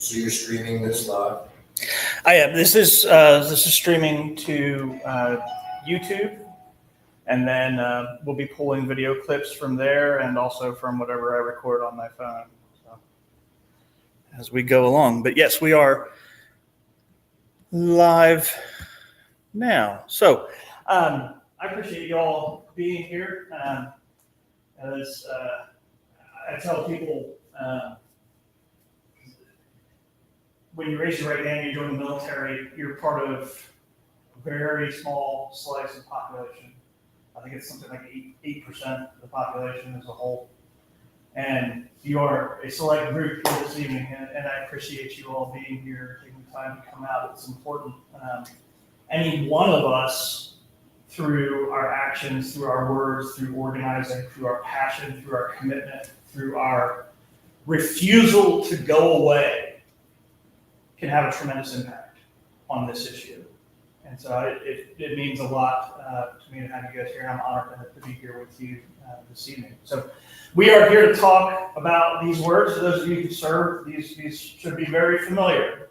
So you're streaming this live? I am. This is streaming to YouTube, and then we'll be pulling video clips from there, and also from whatever I record on my phone, so, as we go along. But yes, we are live now. So I appreciate you all being here. As I tell people, when you raise your right hand, you join the military, you're part of a very small slice of the population. I think it's something like 8% of the population as a whole. And you are a select group here this evening, and I appreciate you all being here, taking the time to come out. It's important. Any one of us, through our actions, through our words, through organizing, through our passion, through our commitment, through our refusal to go away, can have a tremendous impact on this issue. And so it means a lot to me to have you guys here. I'm honored to be here with you this evening. So we are here to talk about these words. For those of you who serve, these should be very familiar.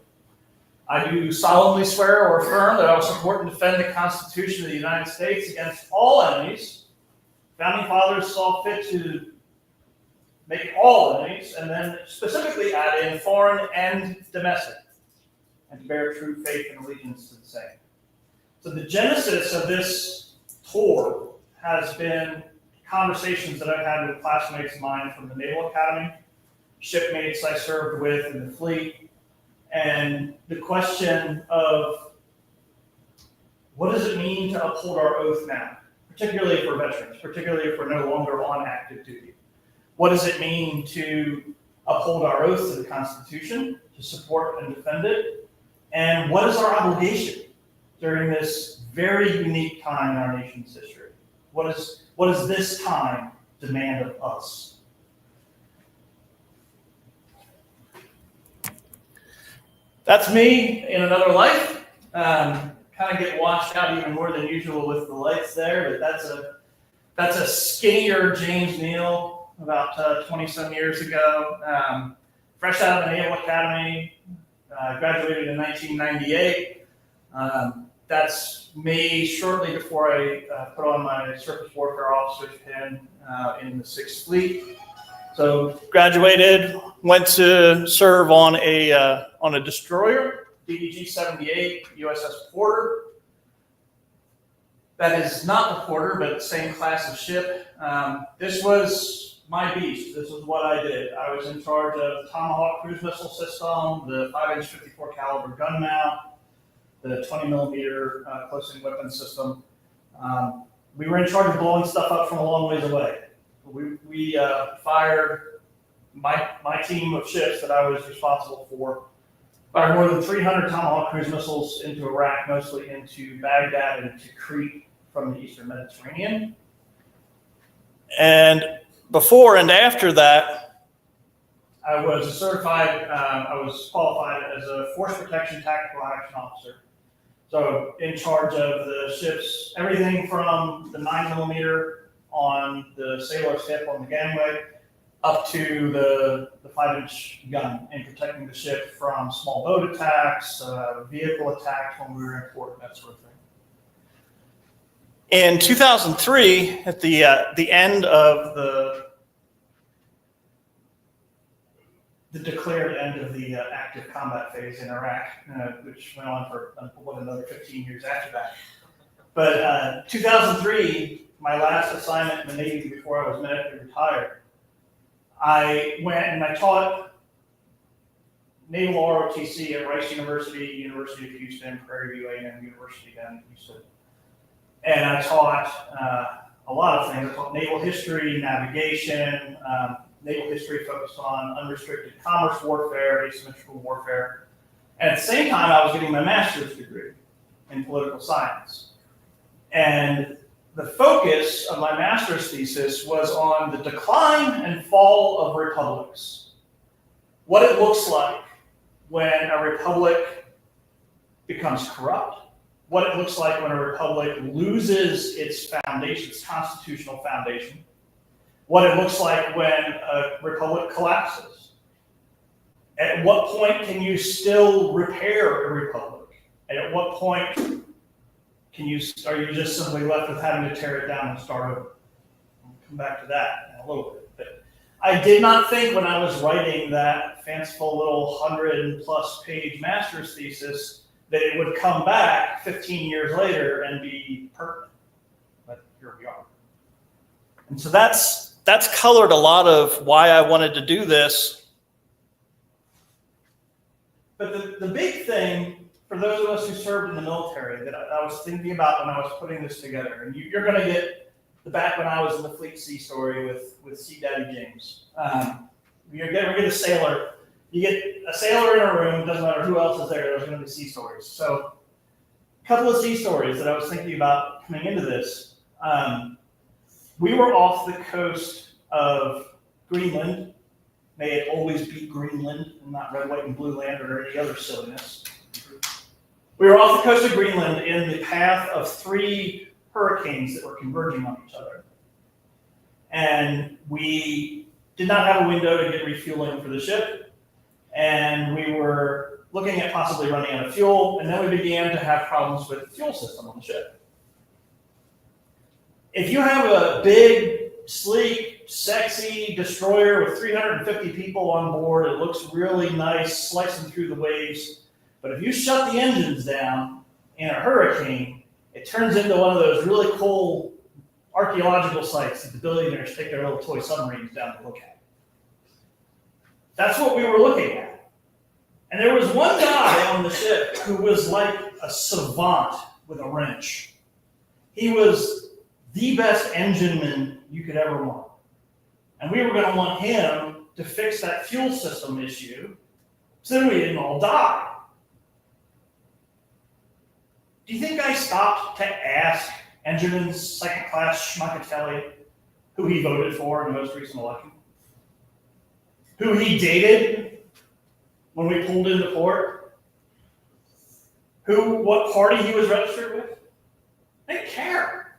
I do solemnly swear or affirm that I will support and defend the Constitution of the United States against all enemies. Founding fathers saw fit to make all enemies, and then specifically add in foreign and domestic, and to bear true faith and allegiance to the same. So the genesis of this tour has been conversations that I've had with classmates of mine from the Naval Academy, shipmates I served with in the fleet, and the question of what does it mean to uphold our oath now, particularly for veterans, particularly if we're no longer on active duty. What does it mean to uphold our oath to the Constitution, to support and defend it? And what is our obligation during this very unique time in our nation's history? What does this time demand of us? That's me in another life. Kind of get washed out even more than usual with the lights there, but that's a skinnier James Neal about 20-some years ago. Fresh out of the Naval Academy. Graduated in 1998. That's me shortly before I put on my surface warfare officer's pin in the 6th Fleet. So graduated, went to serve on a destroyer, DDG-78, USS Porter. That is not the Porter, but the same class of ship. This was my beast. This is what I did. I was in charge of the Tomahawk cruise missile system, the 5-inch 54 caliber gun mount, the 20-millimeter close-in weapon system. We were in charge of blowing stuff up from a long ways away. We fired my team of ships that I was responsible for. Fired more than 300 Tomahawk cruise missiles into Iraq, mostly into Baghdad and to Crete from the Eastern Mediterranean. And before and after that, I was qualified as a force protection tactical action officer. So in charge of the ships, everything from the 9-millimeter on the sailor's hip on the gangway up to the 5-inch gun, and protecting the ship from small boat attacks, vehicle attacks when we were in port, that sort of thing. In 2003, at the end of the declared end of the active combat phase in Iraq, which went on for another 15 years after that. But 2003, my last assignment in the Navy before I was medically retired, I went and I taught Naval ROTC at Rice University, University of Houston, Prairie View A&M University down in Houston. And I taught a lot of things. I taught naval history, navigation, naval history focused on unrestricted commerce warfare, asymmetrical warfare. And at the same time, I was getting my master's degree in political science. And the focus of my master's thesis was on the decline and fall of republics. What it looks like when a republic becomes corrupt. What it looks like when a republic loses its foundation, its constitutional foundation. What it looks like when a republic collapses. At what point can you still repair a republic? And at what point are you just simply left with having to tear it down and start over? I'll come back to that in a little bit. But I did not think when I was writing that fanciful little 100+ page master's thesis that it would come back 15 years later and be pertinent. But here we are. And so that's colored a lot of why I wanted to do this. But the big thing for those of us who served in the military that I was thinking about when I was putting this together, and you're going to get the back when I was in the Fleet C story with Sea Daddy James. We get a sailor. You get a sailor in a room, doesn't matter who else is there, there's going to be sea stories. So a couple of sea stories that I was thinking about coming into this. We were off the coast of Greenland. May it always be Greenland and not red, white, and blue land or any other silliness. We were off the coast of Greenland in the path of 3 hurricanes that were converging on each other. And we did not have a window to get refueling for the ship. And we were looking at possibly running out of fuel. And then we began to have problems with the fuel system on the ship. If you have a big, sleek, sexy destroyer with 350 people on board, it looks really nice, slicing through the waves. But if you shut the engines down in a hurricane, it turns into one of those really cool archaeological sites that the billionaires take their little toy submarines down to look at. That's what we were looking at. And there was one guy on the ship who was like a savant with a wrench. He was the best engineman you could ever want. And we were going to want him to fix that fuel system issue so that we didn't all die. Do you think I stopped to ask Engineman's second-class schmuckatelli who he voted for in the most recent election? Who he dated when we pulled into port? What party he was registered with? They didn't care.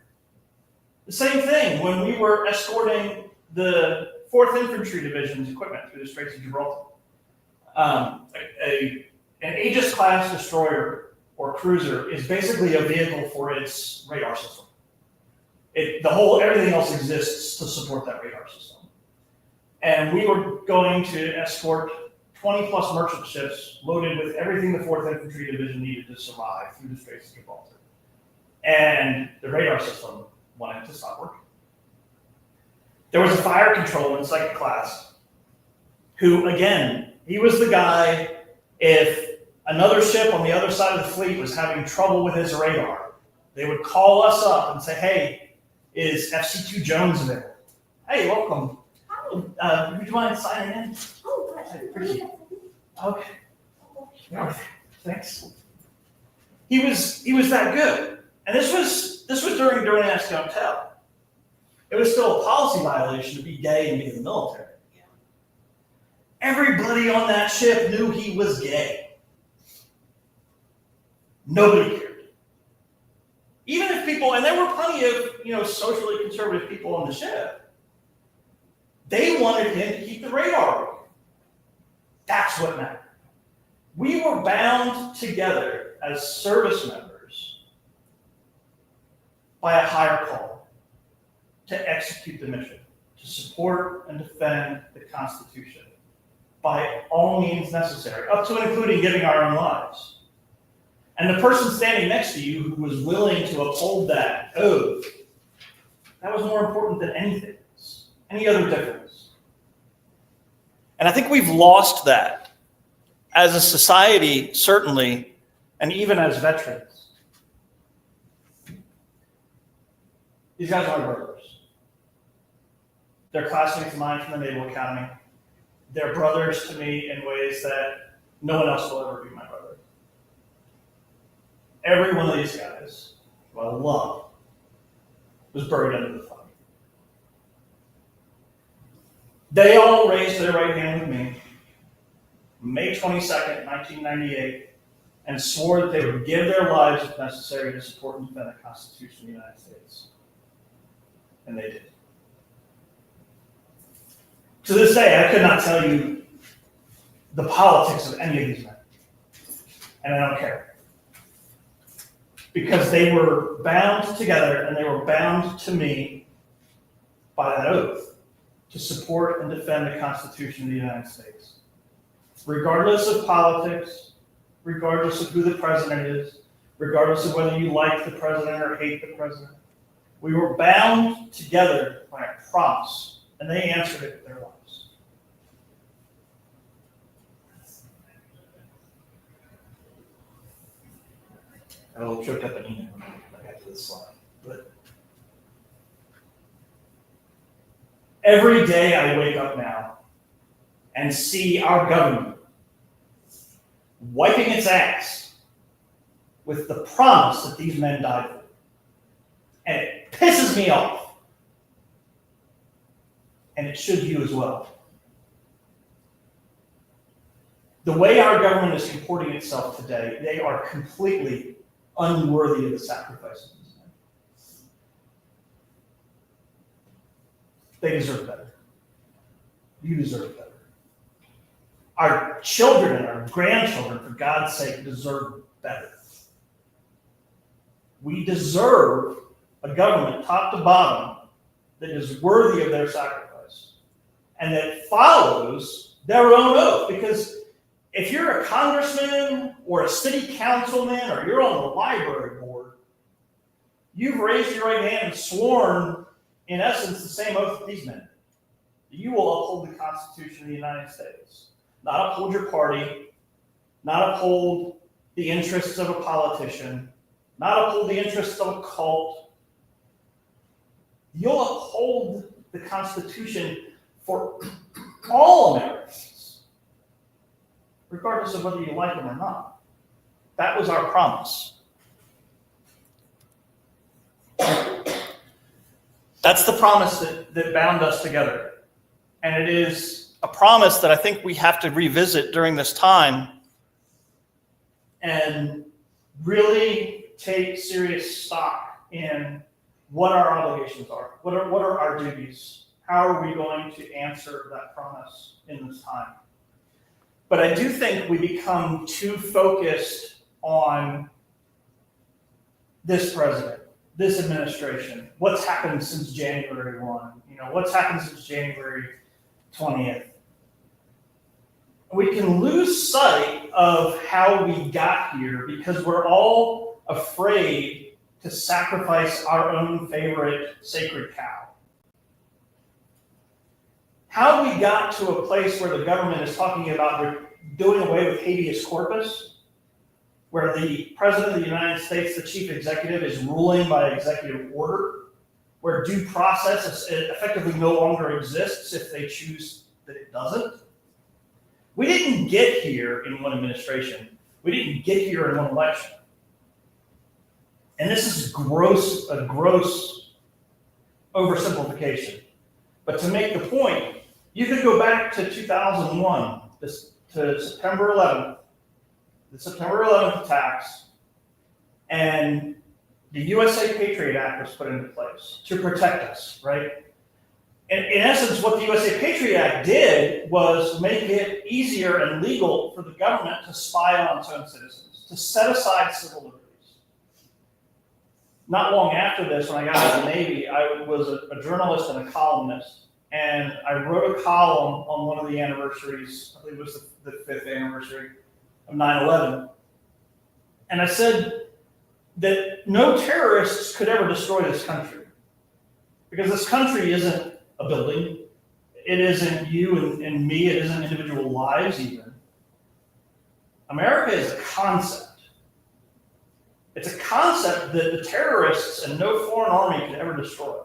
The same thing when we were escorting the 4th Infantry Division's equipment through the Straits of Gibraltar. An Aegis-class destroyer or cruiser is basically a vehicle for its radar system. Everything else exists to support that radar system. And we were going to escort 20+ merchant ships loaded with everything the 4th Infantry Division needed to survive through the Straits of Gibraltar. And the radar system wanted to stop working. There was a fire control in second class who, again, he was the guy, if another ship on the other side of the fleet was having trouble with his radar, they would call us up and say, hey, is FC2 Jones available? Hey, welcome. Would you mind signing in? Oh, I appreciate it. Okay. Yeah, thanks. He was that good. And this was during Ask Don't Tell. It was still a policy violation to be gay and be in the military. Yeah. Everybody on that ship knew he was gay. Nobody cared. Even if people, and there were plenty of socially conservative people on the ship, they wanted him to keep the radar working. That's what mattered. We were bound together as service members by a higher call to execute the mission, to support and defend the Constitution by all means necessary, up to and including giving our own lives. And the person standing next to you who was willing to uphold that oath, that was more important than anything else, any other difference. And I think we've lost that as a society, certainly, and even as veterans. These guys aren't brothers. They're classmates of mine from the Naval Academy. They're brothers to me in ways that no one else will ever be my brother. Every one of these guys, who I love, was buried under the flag. They all raised their right hand with me May 22nd, 1998, and swore that they would give their lives if necessary to support and defend the Constitution of the United States. And they did. To this day, I could not tell you the politics of any of these men. And I don't care. Because they were bound together and they were bound to me by that oath to support and defend the Constitution of the United States. Regardless of politics, regardless of who the president is, regardless of whether you like the president or hate the president, we were bound together by a promise, and they answered it with their lives. I got a little choked up in email when I got to this slide. But every day I wake up now and see our government wiping its ass with the promise that these men died for. And it pisses me off. And it should you as well. The way our government is comporting itself today, they are completely unworthy of the sacrifice of these men. They deserve better. You deserve better. Our children and our grandchildren, for God's sake, deserve better. We deserve a government, top to bottom, that is worthy of their sacrifice and that follows their own oath. Because if you're a congressman or a city councilman or you're on the library board, you've raised your right hand and sworn, in essence, the same oath that these men. You will uphold the Constitution of the United States, not uphold your party, not uphold the interests of a politician, not uphold the interests of a cult. You'll uphold the Constitution for all Americans, regardless of whether you like them or not. That was our promise. That's the promise that bound us together. And it is a promise that I think we have to revisit during this time and really take serious stock in what our obligations are. What are our duties? How are we going to answer that promise in this time? But I do think we become too focused on this president, this administration, what's happened since January 1, what's happened since January 20th. We can lose sight of how we got here because we're all afraid to sacrifice our own favorite sacred cow. How we got to a place where the government is talking about doing away with habeas corpus, where the President of the United States, the chief executive, is ruling by executive order, where due process effectively no longer exists if they choose that it doesn't. We didn't get here in one administration. We didn't get here in one election. And this is a gross oversimplification. But to make the point, you could go back to 2001, to September 11th, the September 11th attacks, and the USA Patriot Act was put into place to protect us, right? And in essence, what the USA Patriot Act did was make it easier and legal for the government to spy on its own citizens, to set aside civil liberties. Not long after this, when I got out of the Navy, I was a journalist and a columnist, and I wrote a column on one of the anniversaries, I believe it was the 5th anniversary of 9/11, and I said that no terrorists could ever destroy this country, because this country isn't a building, it isn't you and me, it isn't individual lives even. America is a concept. It's a concept that the terrorists and no foreign army can ever destroy.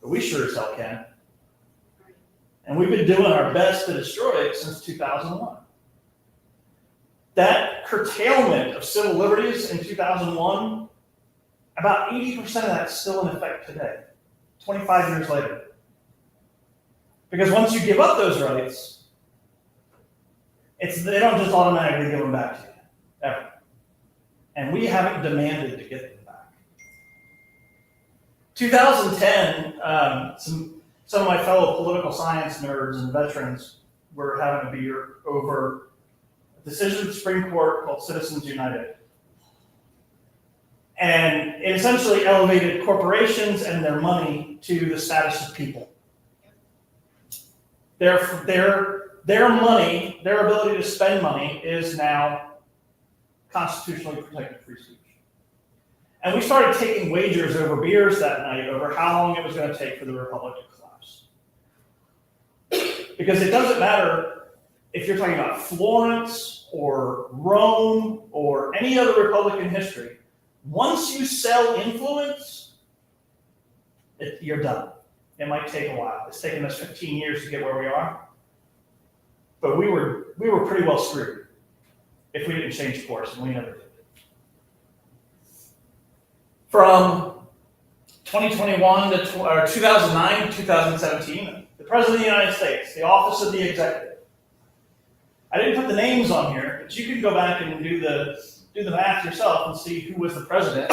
But we sure as hell can. And we've been doing our best to destroy it since 2001. That curtailment of civil liberties in 2001, about 80% of that's still in effect today, 25 years later. Because once you give up those rights, they don't just automatically give them back to you, ever. And we haven't demanded to get them back. 2010, some of my fellow political science nerds and veterans were having a beer over a decision of the Supreme Court called Citizens United. And it essentially elevated corporations and their money to the status of people. Their money, their ability to spend money is now constitutionally protected free speech. And we started taking wagers over beers that night over how long it was going to take for the Republic to collapse. Because it doesn't matter if you're talking about Florence or Rome or any other republic in history. Once you sell influence, you're done. It might take a while. It's taken us 15 years to get where we are. But we were pretty well screwed if we didn't change course, and we never did. From 2021 to 2009 to 2017, the President of the United States, the Office of the Executive. I didn't put the names on here, but you can go back and do the math yourself and see who was the president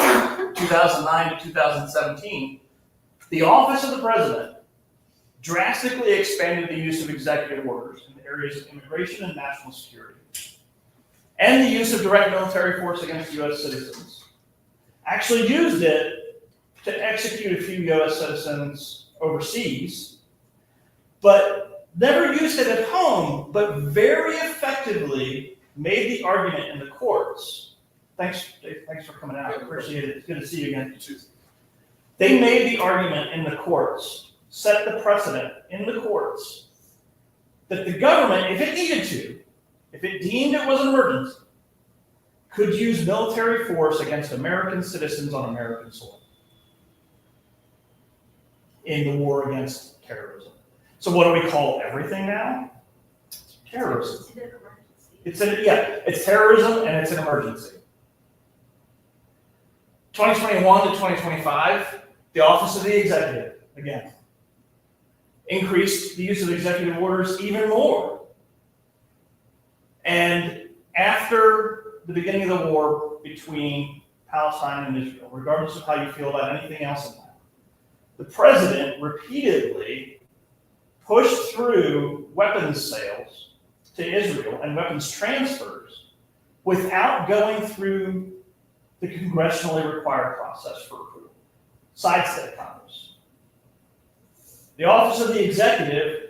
2009 to 2017. The Office of the President drastically expanded the use of executive orders in the areas of immigration and national security, and the use of direct military force against U.S. citizens. Actually used it to execute a few U.S. citizens overseas, but never used it at home, but very effectively made the argument in the courts. Thanks for coming out. I appreciate it. It's good to see you again. They made the argument in the courts, set the precedent in the courts, that the government, if it needed to, if it deemed it was an emergency, could use military force against American citizens on American soil in the war against terrorism. So what do we call everything now? Terrorism. It's terrorism and it's an emergency. 2021 to 2025, the Office of the Executive, again, increased the use of executive orders even more. And after the beginning of the war between Palestine and Israel, regardless of how you feel about anything else in that, the president repeatedly pushed through weapons sales to Israel and weapons transfers without going through the congressionally required process for approval. Sidestep Congress. The Office of the Executive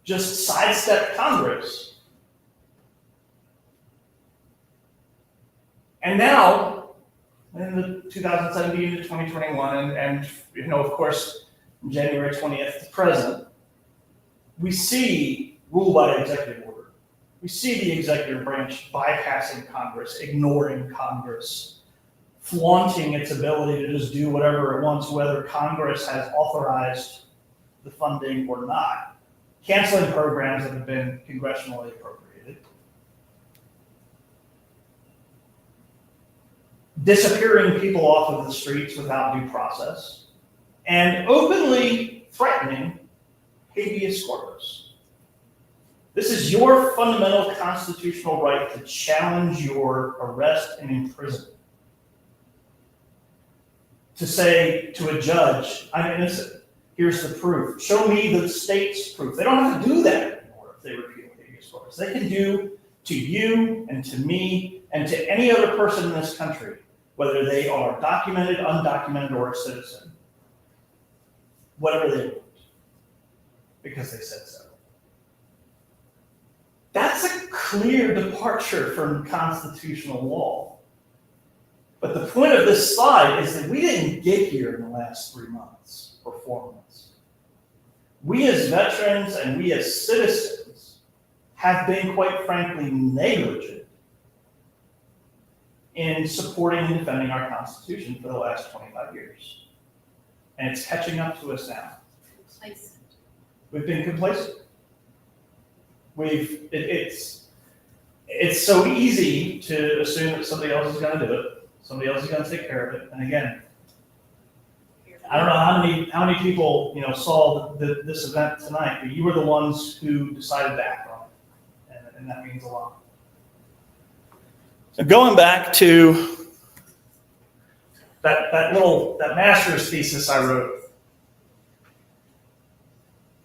just sidestepped Congress. And now, in the 2017 to 2021, and of course, from January 20th to present, we see rule by executive order. We see the executive branch bypassing Congress, ignoring Congress, flaunting its ability to just do whatever it wants, whether Congress has authorized the funding or not, canceling programs that have been congressionally appropriated, disappearing people off of the streets without due process, and openly threatening habeas corpus. This is your fundamental constitutional right to challenge your arrest and imprisonment. To say to a judge, I'm innocent, here's the proof. Show me the state's proof. They don't have to do that anymore if they repeal habeas corpus. They can do to you and to me and to any other person in this country, whether they are documented, undocumented, or a citizen, whatever they want, because they said so. That's a clear departure from constitutional law. But the point of this slide is that we didn't get here in the last 3 months or 4 months. We as veterans and we as citizens have been, quite frankly, negligent in supporting and defending our Constitution for the last 25 years. And it's catching up to us now. Complacent. We've been complacent. It's so easy to assume that somebody else is going to do it. Somebody else is going to take care of it. And again, I don't know how many people saw this event tonight, but you were the ones who decided to act on it, and that means a lot. So going back to that master's thesis I wrote,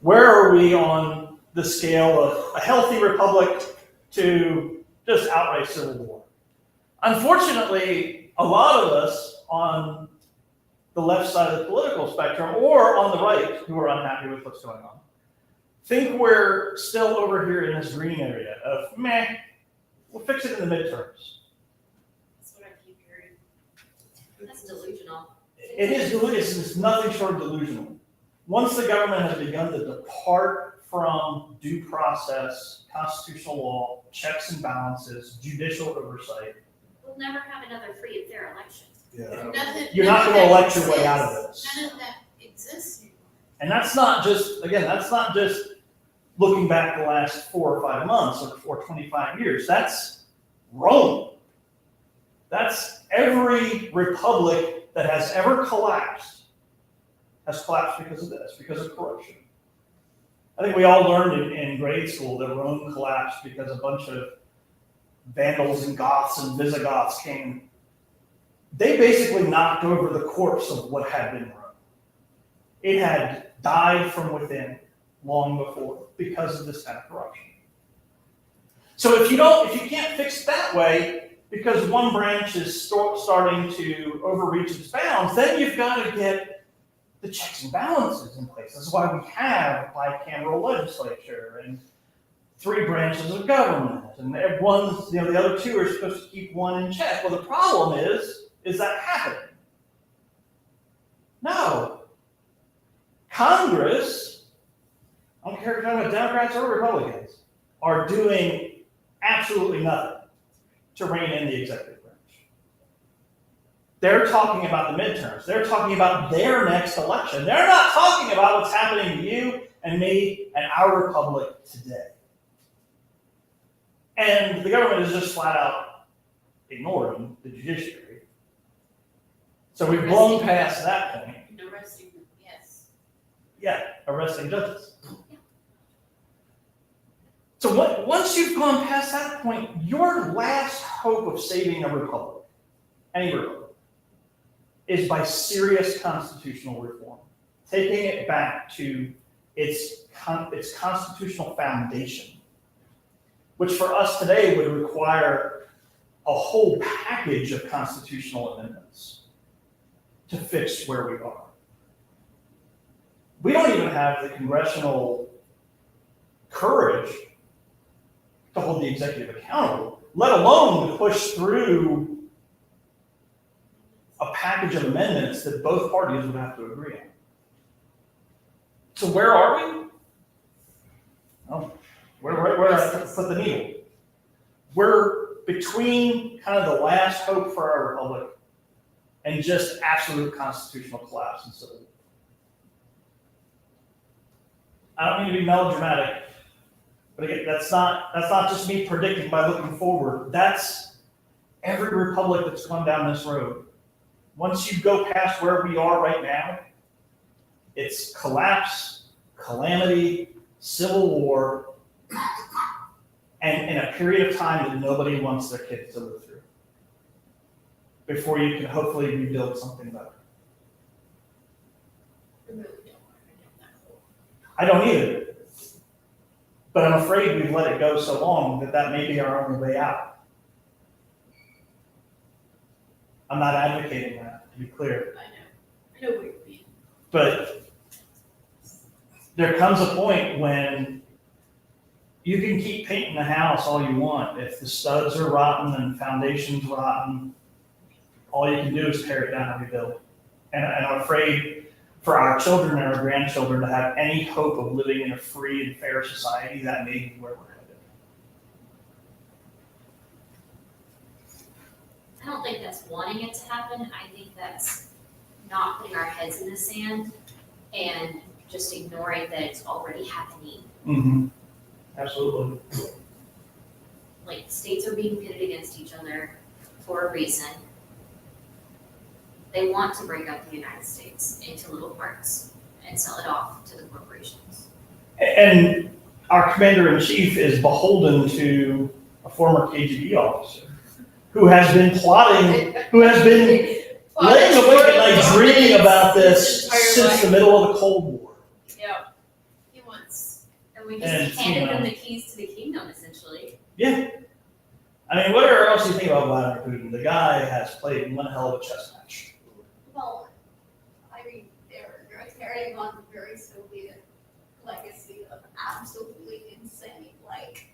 where are we on the scale of a healthy republic to just outright civil war. Unfortunately, a lot of us on the left side of the political spectrum or on the right who are unhappy with what's going on think we're still over here in this green area of, meh, we'll fix it in the midterms. That's what I keep hearing. That's delusional. It is delusional. It's nothing short of delusional. Once the government has begun to depart from due process, constitutional law, checks and balances, judicial oversight, We'll never have another free and fair election. Yeah. you're not going to elect your way out of this. None of that exists anymore. And that's not just, again, that's not just looking back the last 4 or 5 months or 25 years. That's Rome. That's every republic that has ever collapsed has collapsed because of this, because of corruption. I think we all learned in grade school that Rome collapsed because a bunch of Vandals and Goths and Visigoths came. They basically knocked over the corpse of what had been Rome. It had died from within long before because of this kind of corruption. So if you can't fix it that way because one branch is starting to overreach its bounds, then you've got to get the checks and balances in place. That's why we have a bicameral legislature and 3 branches of government, and one's, the other 2 are supposed to keep one in check. Well, the problem is that happening? No. Congress, I don't care if you're talking about Democrats or Republicans, are doing absolutely nothing to rein in the executive branch. They're talking about the midterms. They're talking about their next election. They're not talking about what's happening to you and me and our republic today. And the government is just flat out ignoring the judiciary. So we've blown past that point. And arresting them, yes. Yeah, arresting judges. So once you've gone past that point, your last hope of saving a republic, any republic, is by serious constitutional reform, taking it back to its constitutional foundation, which for us today would require a whole package of constitutional amendments to fix where we are. We don't even have the congressional courage to hold the executive accountable, let alone to push through a package of amendments that both parties would have to agree on. So where are we? Oh, where I put the needle. We're between kind of the last hope for our republic and just absolute constitutional collapse and civil war. I don't mean to be melodramatic, but again, that's not just me predicting by looking forward. That's every republic that's gone down this road. Once you go past where we are right now, it's collapse, calamity, civil war, and in a period of time that nobody wants their kids to live through before you can hopefully rebuild something better. I really don't want to go that hole. I don't either. But I'm afraid we've let it go so long that may be our only way out. I'm not advocating that, to be clear. I know where you're being. But there comes a point when you can keep painting the house all you want. If the studs are rotten and the foundation's rotten, all you can do is tear it down and rebuild. And I'm afraid for our children and our grandchildren to have any hope of living in a free and fair society, that may be where we're headed. I don't think that's wanting it to happen. I think that's not putting our heads in the sand and just ignoring that it's already happening. Mm-hmm. Absolutely. Like, states are being pitted against each other for a reason. They want to break up the United States into little parts and sell it off to the corporations. And our commander-in-chief is beholden to a former KGB officer who has been plotting, who has been laying awake at night dreaming about this since the middle of the Cold War. Yeah. He wants. And We And, just handed you know- them the keys to the kingdom, essentially. Yeah. I mean, whatever else you think about Vladimir Putin, the guy has played one hell of a chess match. Well, I mean, they're carrying on the very Soviet legacy of absolutely insane, like,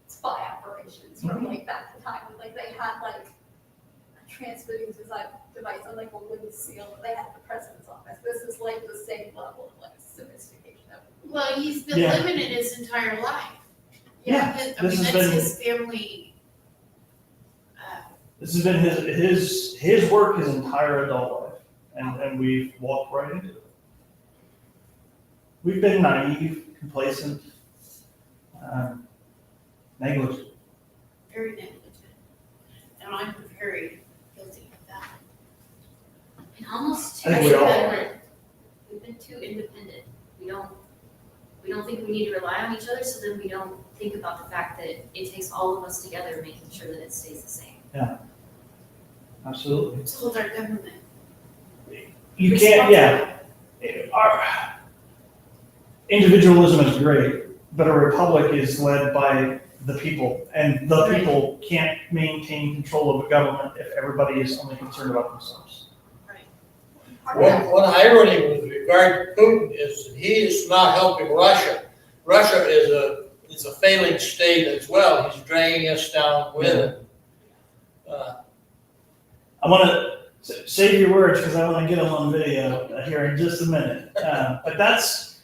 spy operations from like back in time, when like they had like a transmitting device on like a wooden seal that they had at the president's office. This is like the same level of like sophistication of. Well, he's been Yeah. living it his entire life. Yeah, I this mean, has that's been- his family. This has been his work his entire adult life, and we've walked right into it. We've been naive, complacent, negligent. Very negligent. And I'm very guilty of that. And almost too I think we all are. independent. We've been too independent. We don't think we need to rely on each other, so then we don't think about the fact that it takes all of us together making sure that it stays the same. Absolutely. To hold our government. You can't, yeah. Our individualism is great, but a republic is led by the people, and the people can't maintain control of a government if everybody is only concerned about themselves. One irony with regard to Putin is that he is not helping Russia. Russia is a failing state as well. He's dragging us down with it. I want to save your words because I want to get them on video here in just a minute. But that's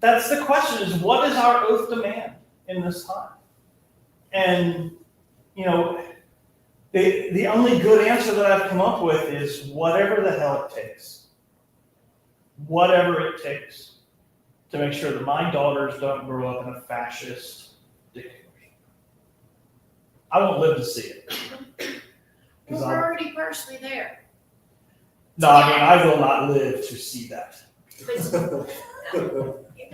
the question: is what is our oath demand in this time? And you know, the only good answer that I've come up with is whatever the hell it takes. Whatever it takes to make sure that my daughters don't grow up in a fascist dictatorship. I won't live to see it. Well, we're already partially there. No, I mean, I will not live to see that.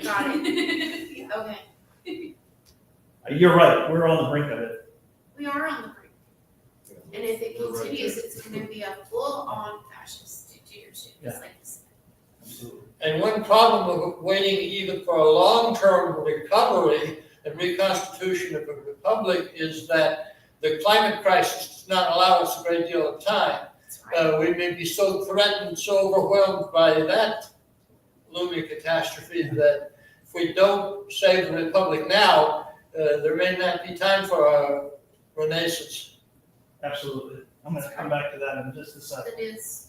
Got it. Okay. You're right, we're on the brink of it. We are on the brink. And if it continues, it's going to be a full-on fascist dictatorship, just like this. Absolutely. And one problem of waiting even for a long-term recovery and reconstitution of a republic is that the climate crisis does not allow us a great deal of time. That's right. We may be so threatened, so overwhelmed by that looming catastrophe that if we don't save the republic now, there may not be time for a renaissance. Absolutely. I'm going to come back to that in just a second. It is.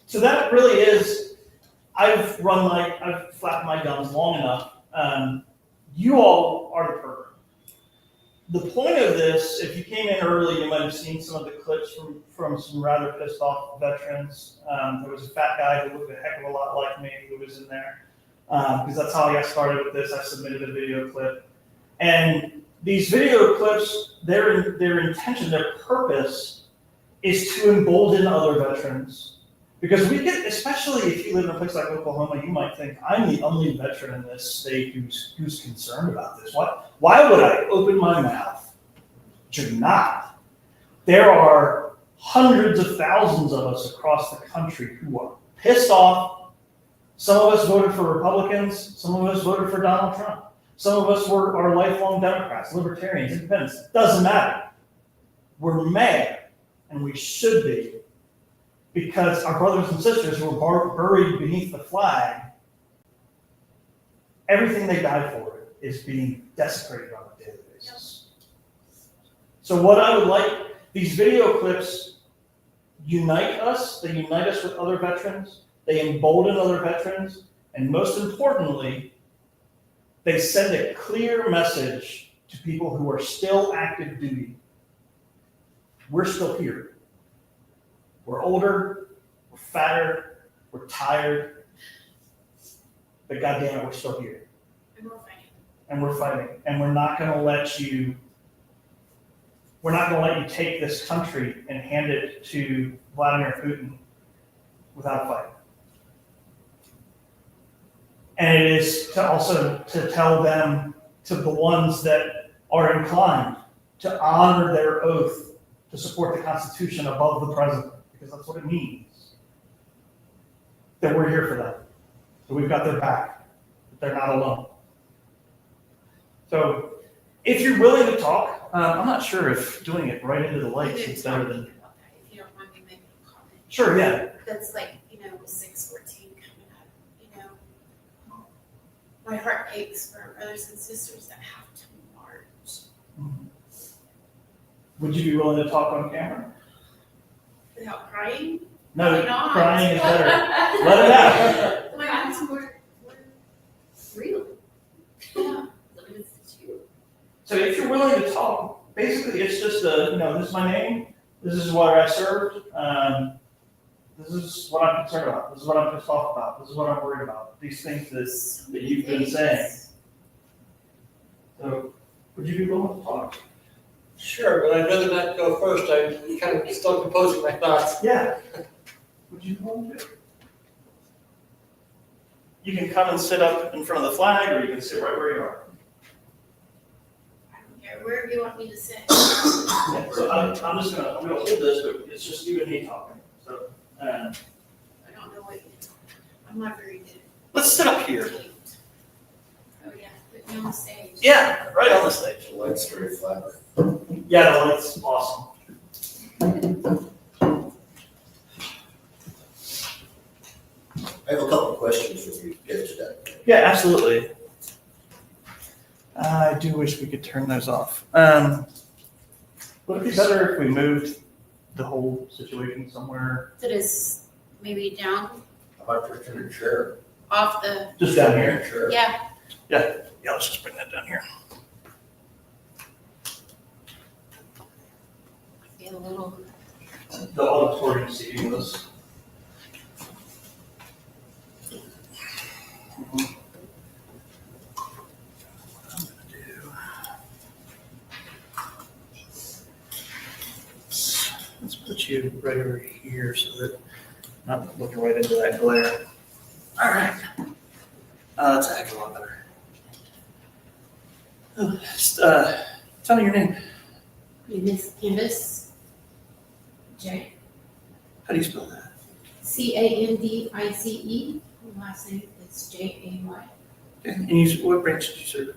So that really is, I've flapped my gums long enough. You all are the program. The point of this, if you came in early, you might have seen some of the clips from some rather pissed off veterans. There was a fat guy who looked a heck of a lot like me who was in there. Because that's how I got started with this. I submitted a video clip. And these video clips, their intention, their purpose is to embolden other veterans. Because we get, especially if you live in a place like Oklahoma, you might think, I'm the only veteran in this state who's concerned about this. Why would I open my mouth? You're not. There are hundreds of thousands of us across the country who are pissed off. Some of us voted for Republicans. Some of us voted for Donald Trump. Some of us are lifelong Democrats, libertarians, independents. Doesn't matter. We're mad, and we should be, because our brothers and sisters who were buried beneath the flag, everything they died for is being desecrated on a daily basis. So what I would like, these video clips unite us, they unite us with other veterans, they embolden other veterans, and most importantly, they send a clear message to people who are still active duty. We're still here. We're older, we're fatter, we're tired, but goddamn it, we're still here. And we're fighting. And we're fighting. And we're not gonna let you take this country and hand it to Vladimir Putin without a fight. And it is to tell them, to the ones that are inclined to honor their oath to support the Constitution above the president, because that's what it means, that we're here for them, that we've got their back, they're not alone. So if you're willing to talk, I'm not sure if doing it right into the lights is better than. About that, if you don't mind me making a comment. Sure, yeah. That's like, with 6/14 coming up, my heart aches for our brothers and sisters that have to march Would you be willing to talk on camera? without crying. No, Why not? crying is better. Let it out. My eyes were real. Yeah. It's you. So if you're willing to talk, basically it's just this is my name, this is what I served, this is what I'm concerned about, this is what I'm pissed off about, this is what I'm worried about, these things that you've been saying. So, would you be willing to talk? Sure, but I'd rather not go first. I'm kind of still composing my thoughts. Yeah. Would you be willing to? You can come and sit up in front of the flag, or you can sit right where you are. I don't care, wherever you want me to sit. Yeah, so I'm gonna hold this, but it's just you and me talking, so. I don't know what you're talking about. I'm not very good. Let's sit up here. Oh, yeah, put me on the stage. Yeah, right on the stage. The light's very flat. Yeah, no, it's awesome. I have a couple of questions when you get to that. Yeah, absolutely. I do wish we could turn those off. Would it be better if we moved the whole situation somewhere? That is maybe down How about your in a chair? off the, Just down here? Chair. yeah, Yeah, let's just bring that down here. be a little, The auditorium seating was. Let's put you right over here so that I'm not looking right into that glare. All right. That's a heck of a lot better. Just, tell me your name. Miss Candace J. How do you spell that? Candice. Last name is Jay. Okay. And you, what branch did you serve?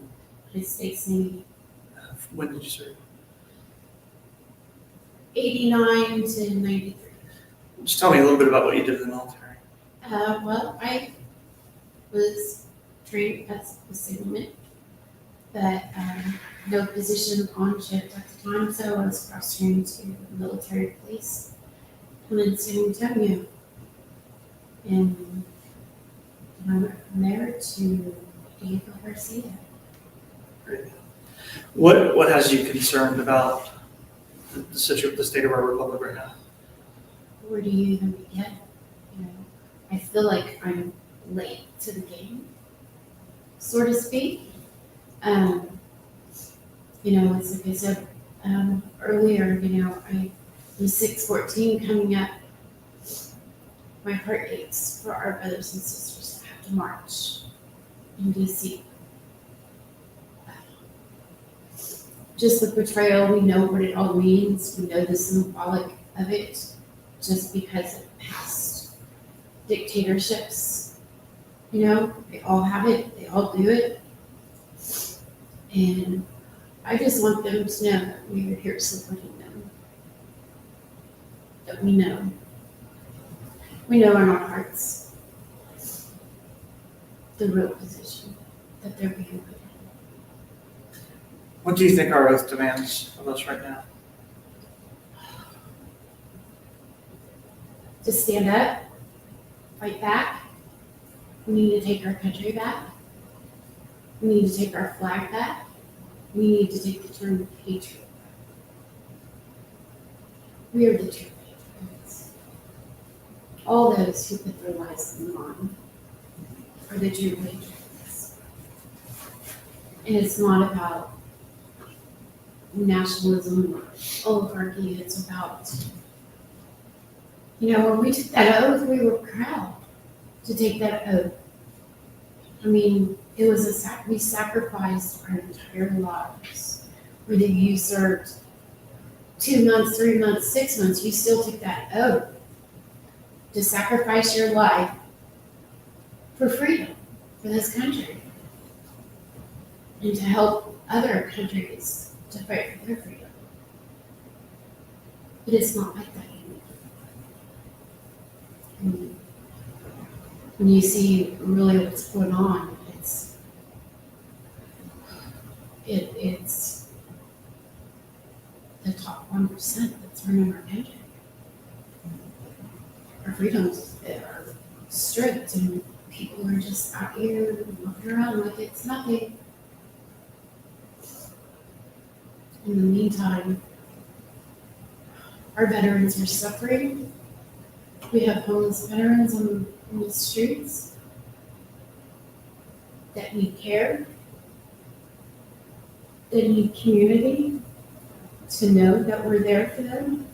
United States Navy. When did you serve? 89 to 93. Just tell me a little bit about what you did in the military. Well, I was trained as a signalman, but no position on ship at the time, so I was cross-trained to the military police in San Antonio. And I went from there to Diego Garcia. Great. What has you concerned about the state of our republic right now? Where do you even begin? I feel like I'm late to the game, so to speak. It's like I said earlier, I was 6/14 coming up. My heart aches for our brothers and sisters that have to march in DC. Just the portrayal, we know what it all means. We know the symbolic of it, just because of past dictatorships. They all have it, they all do it. And I just want them to know that we are here supporting them. That we know in our hearts the real position that they're being put in. What do you think our oath demands of us right now? To stand up, fight back. We need to take our country back. We need to take our flag back. We need to take the term patriot back. We are the true patriots. All those who put their lives on the line are the true patriots. And it's not about nationalism or oligarchy. It's about, when we took that oath, we were proud to take that oath. It was we sacrificed our entire lives. Whether you served 2 months, 3 months, 6 months, you still took that oath to sacrifice your life for freedom, for this country. and to help other countries to fight for their freedom. But it's not like that anymore. And when you see really what's going on, it's the top 1% that's running our country. Our freedoms are stripped and people are just out here walking around like it's nothing. In the meantime, our veterans are suffering. We have homeless veterans on the streets that need care, that need community, to know that we're there for them.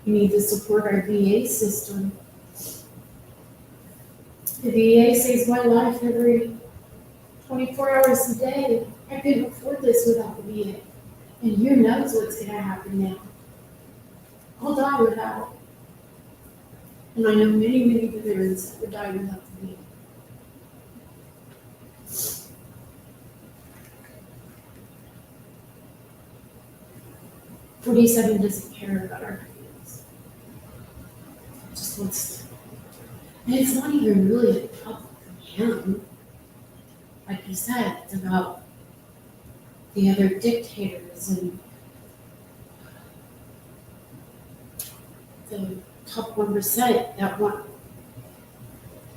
We need to support our VA system. The VA saves my life every 24 hours a day. I couldn't afford this without the VA. And who knows what's going to happen now. I'll die without it. And I know many, many veterans that would die without the VA. $47 doesn't care about our feelings. It just wants to. And it's not even really about him. Like you said, it's about the other dictators and the top 1% that want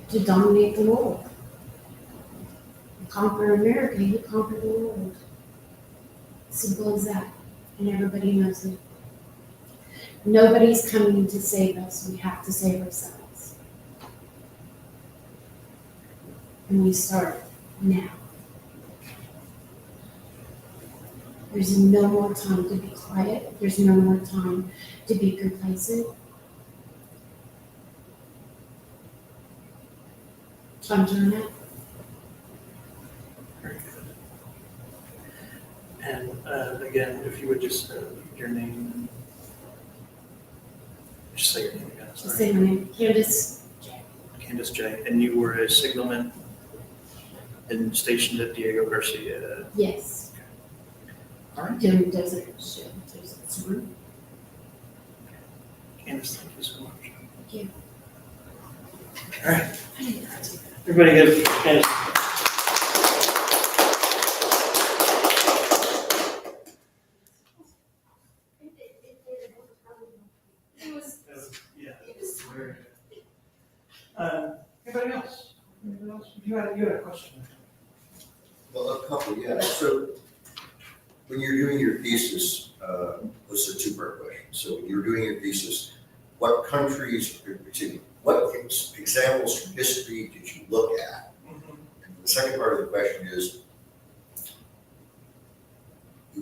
to dominate the world. You conquer America, you conquer the world. Simple as that. And everybody knows it. Nobody's coming to save us. We have to save ourselves. And we start now. There's no more time to be quiet. There's no more time to be complacent. Time to run out. Very good. And again, if you would just, your name, just say your name again, Just sorry. say my name, Candace. Candace J. And you were a signalman and stationed at Diego Garcia. Yes. All right. Doing desert shit. Desert storm. Candace, thank you so much. Thank you. All right. I didn't know how to do that. Everybody give Candace. It was, Yeah. it was Very good. Anybody else? Anybody else? You had a question. Well, a couple, yeah. So when you're doing your thesis, this is a two-part question. So when you're doing your thesis, what countries, excuse me, what examples from history did you look at? And the second part of the question is,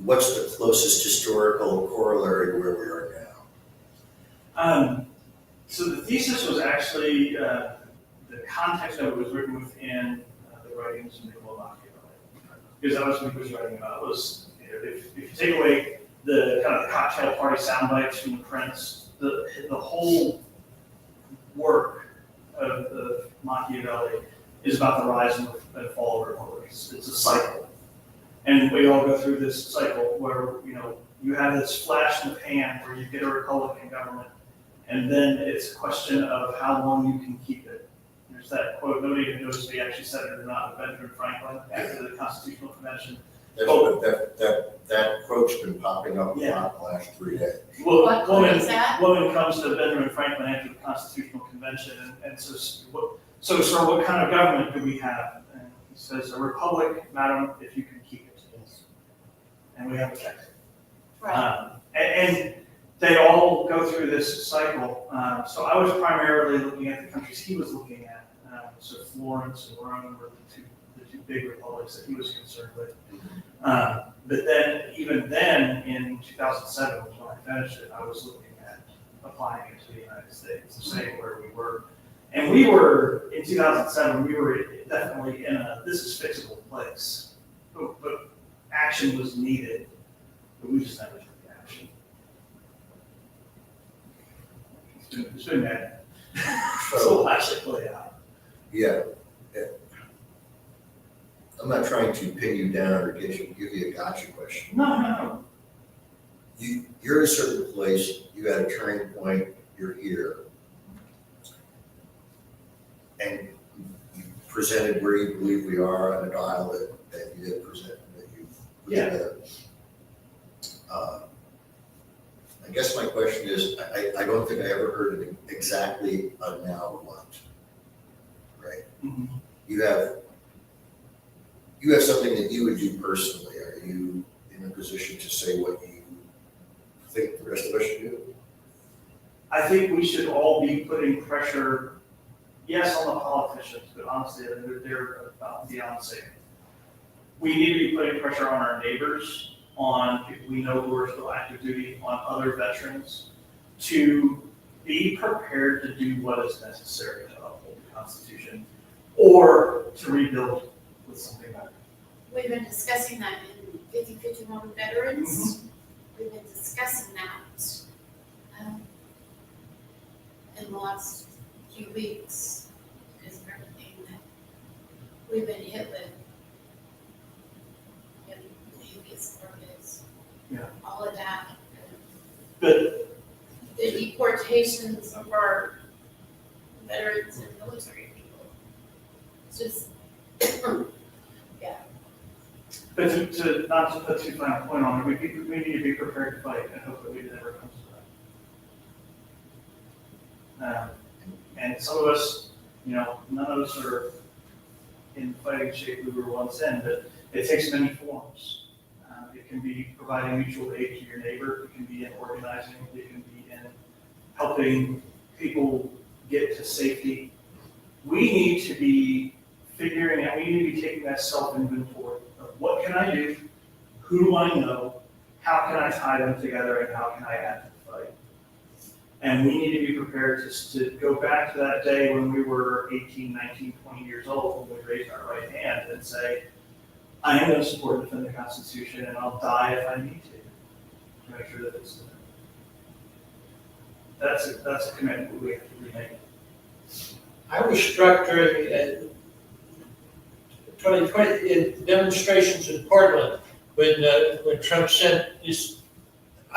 what's the closest historical corollary to where we are now? So the thesis was actually, the context of it was written within the writings of Niccolo Machiavelli. Because that was what he was writing about. It was, if you take away the kind of the cocktail party sound bites from the prince, the whole work of Machiavelli is about the rise and fall of republics. It's a cycle. And we all go through this cycle where, you have this flash in the pan where you get a Republican government, and then it's a question of how long you can keep it. There's that quote, nobody even knows if he actually said it or not, of Benjamin Franklin after the Constitutional Convention. That quote's been popping up a lot in the last 3 days. Well, What quote is that? woman comes to Benjamin Franklin after the Constitutional Convention and says, so sir, what kind of government do we have? And he says, a republic, madam, if you can keep it. And we have kept it. right. And they all go through this cycle. So I was primarily looking at the countries he was looking at. So Florence and Rome were the two big republics that he was concerned with. But then, even then, in 2007, was when I finished it, I was looking at applying it to the United States, to say where we were. And we were, in 2007, we were definitely in a, this is fixable place. But action was needed, but we just never took the action. It's been bad. So watch it play out. Yeah, I'm not trying to pin you down or give you a gotcha question. No. You're in a certain place, you got a turning point, you're here. And you presented where you believe we are on a dial that you did present, that you put Yeah. together. I guess my question is, I don't think I ever heard of exactly a now what, right? Mhm. You have something that you would do personally. Are you in a position to say what you think the rest of us should do? I think we should all be putting pressure, yes, on the politicians, but honestly, they're about beyond safe. We need to be putting pressure on our neighbors, on people we know who are still active duty, on other veterans, to be prepared to do what is necessary to uphold the Constitution or to rebuild with something better. We've been discussing that in 5051 veterans. We've been discussing that in the last few weeks because of everything that we've been hit with. And the habeas corpus, Yeah. all of that. But The deportations of our veterans and military people. It's just, But to not to put too fine a point on it, we need to be prepared to fight and hope that it never comes to that. And some of us, none of us are in fighting shape we were once in, but it takes many forms. It can be providing mutual aid to your neighbor, it can be in organizing, it can be in helping people get to safety. We need to be figuring out, we need to be taking that self-inventory of what can I do, who do I know, how can I tie them together, and how can I add to the fight. And we need to be prepared to go back to that day when we were 18, 19, 20 years old, when we raised our right hand and say, I am going to support and defend the Constitution, and I'll die if I need to make sure that it's there. That's a commitment we have to remake. I was struck during 2020 in demonstrations in Portland when Trump sent these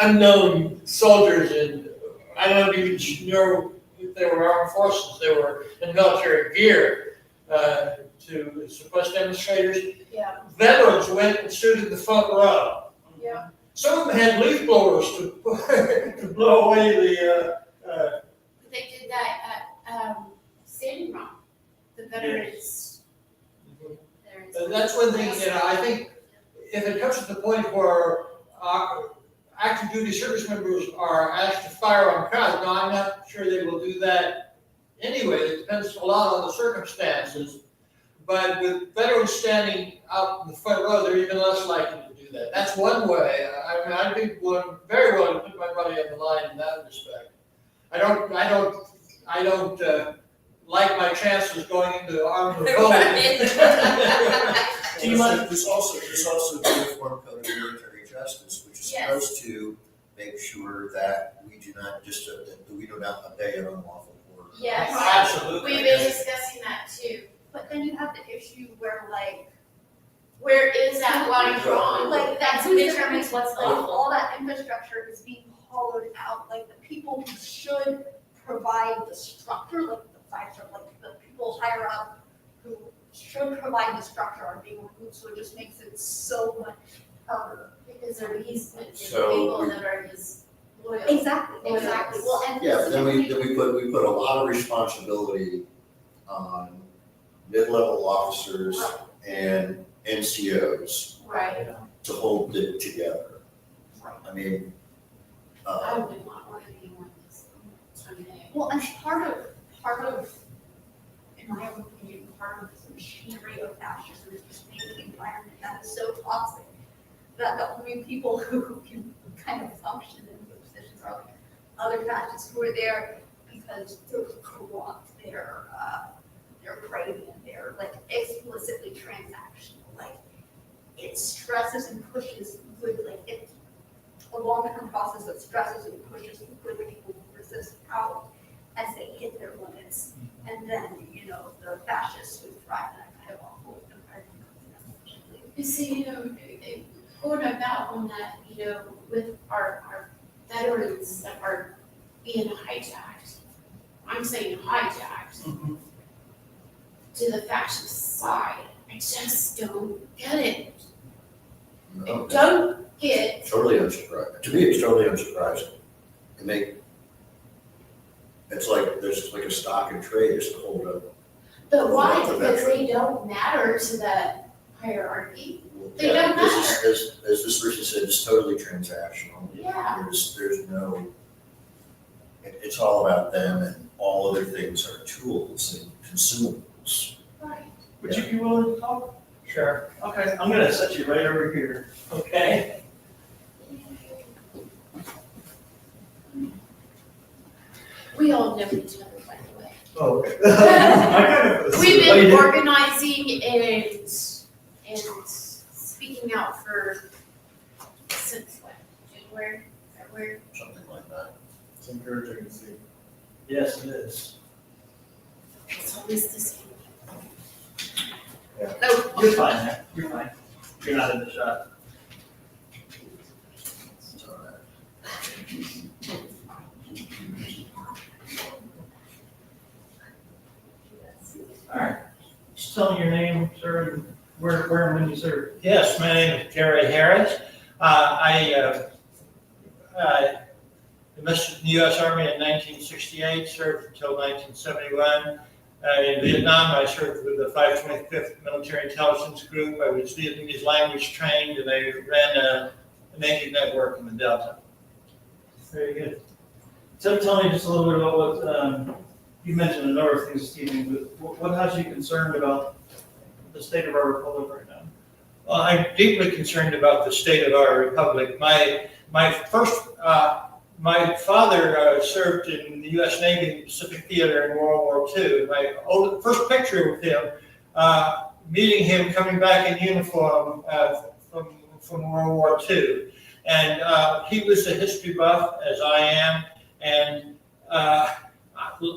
unknown soldiers in, I don't even know if they were armed forces, they were in military gear to suppress demonstrators. yeah, Veterans went and stood in the front row. yeah. Some of them had leaf blowers to blow away the. They did that at Standing Rock, the veterans. And that's one thing, I think if it comes to the point where active duty service members are asked to fire on crowds, now I'm not sure they will do that anyway. It depends a lot on the circumstances. But with veterans standing out in the front row, they're even less likely to do that. That's one way. I mean, I'd be very willing to put my money on the line in that respect. I don't like my chances going into armed revolt. Do you mind- There's also the Uniform Code of Military Justice, which is Yes. supposed to make sure that we do not that we do not obey an unlawful order. Yes, Absolutely. we've been discussing that too. But then you have the issue where Where is that line drawn? That's who determines what's lawful. all that infrastructure is being hollowed out, like the people who should provide the structure, like the fire, like the people higher up who should provide the structure are being removed, so it just makes it so much harder. Because they're easement, So people we- that are just loyal. Exactly, well, and. Yeah, then we put a lot of responsibility on mid-level officers and NCOs Right. to hold it together. I mean, I wouldn't want anyone to terminate. Well, and part of, in my opinion, part of the machinery of fascism is just making the environment that is so toxic that the only people who can kind of function in those positions are like other fascists who are there because they're corrupt, they're crazy, and they're like explicitly transactional. Like it stresses and pushes good, like it's a long-term process that stresses and pushes the good people who resist out as they hit their limits. And then, the fascists who thrive in that kind of awful environment. You see, going about on that, with our veterans that are being hijacked, I'm saying hijacked, to the fascist side, I just don't get it. I No, don't get, totally unsurprising. To me, it's totally unsurprising. It's like, there's like a stock and trade just to hold up. but why? Well, Because they don't matter to that hierarchy. They Yeah, don't because as this person said, it's totally transactional. Yeah. There's no, it's all about them, and all other things are tools and consumables. Right. Would you be willing to talk? Sure. Okay, I'm gonna set you right over here, okay? We all know each other, by the way. Oh, okay. We've been organizing and speaking out for, since what, January, February? Something like that. It's encouraging to see. Yes, it is. It's always the same. Yeah. No, You're fine, man. You're fine. You're not in the shot. It's all right. All right. Just tell me your name, sir, and where and when you served. Yes, my name is Jerry Harris. I enlisted in the U.S. Army in 1968, served until 1971. In Vietnam, I served with the 525th Military Intelligence Group. I was Vietnamese language trained, and I ran a Navy network in the Delta. Very good. So tell me just a little bit about what, you mentioned a number of things, Stephen, but what has you concerned about the state of our republic right now? Well, I'm deeply concerned about the state of our republic. My father served in the U.S. Navy in the Pacific Theater in World War II. My first picture with him, meeting him coming back in uniform from World War II. And he was a history buff, as I am, and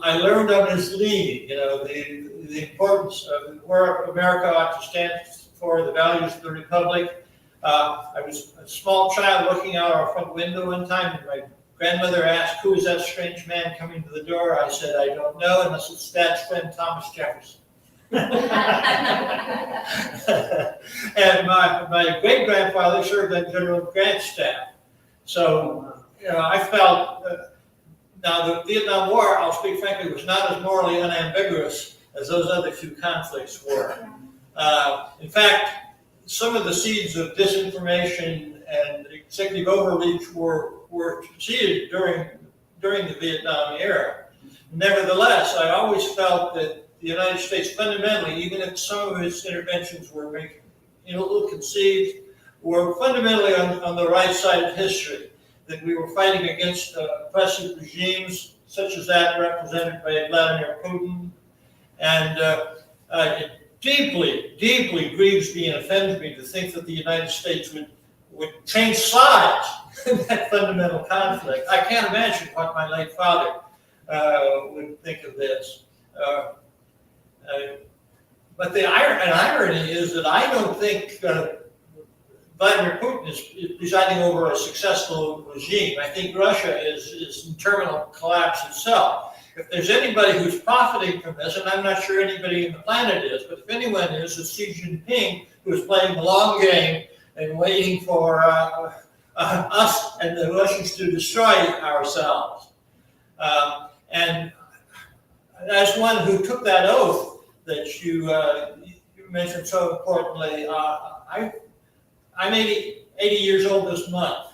I learned on his lead, the importance of where America ought to stand for, the values of the republic. I was a small child looking out our front window one time, and my grandmother asked, "Who is that strange man coming to the door?" I said, "I don't know, unless it's Dad's friend Thomas Jefferson." And my great-grandfather served on General Grant's staff. So, I felt, now the Vietnam War, I'll speak frankly, was not as morally unambiguous as those other two conflicts were. In fact, some of the seeds of disinformation and executive overreach were seeded during the Vietnam era. Nevertheless, I always felt that the United States fundamentally, even if some of its interventions were ill-conceived, were fundamentally on the right side of history, that we were fighting against oppressive regimes such as that represented by Vladimir Putin. And it deeply, deeply grieves me and offends me to think that the United States would change sides in that fundamental conflict. I can't imagine what my late father would think of this. But the irony is that I don't think Vladimir Putin is presiding over a successful regime. I think Russia is in terminal collapse itself. If there's anybody who's profiting from this, and I'm not sure anybody on the planet is, but if anyone is, it's Xi Jinping, who is playing the long game and waiting for us and the Russians to destroy ourselves. And as one who took that oath that you mentioned so importantly, I'm 80 years old this month.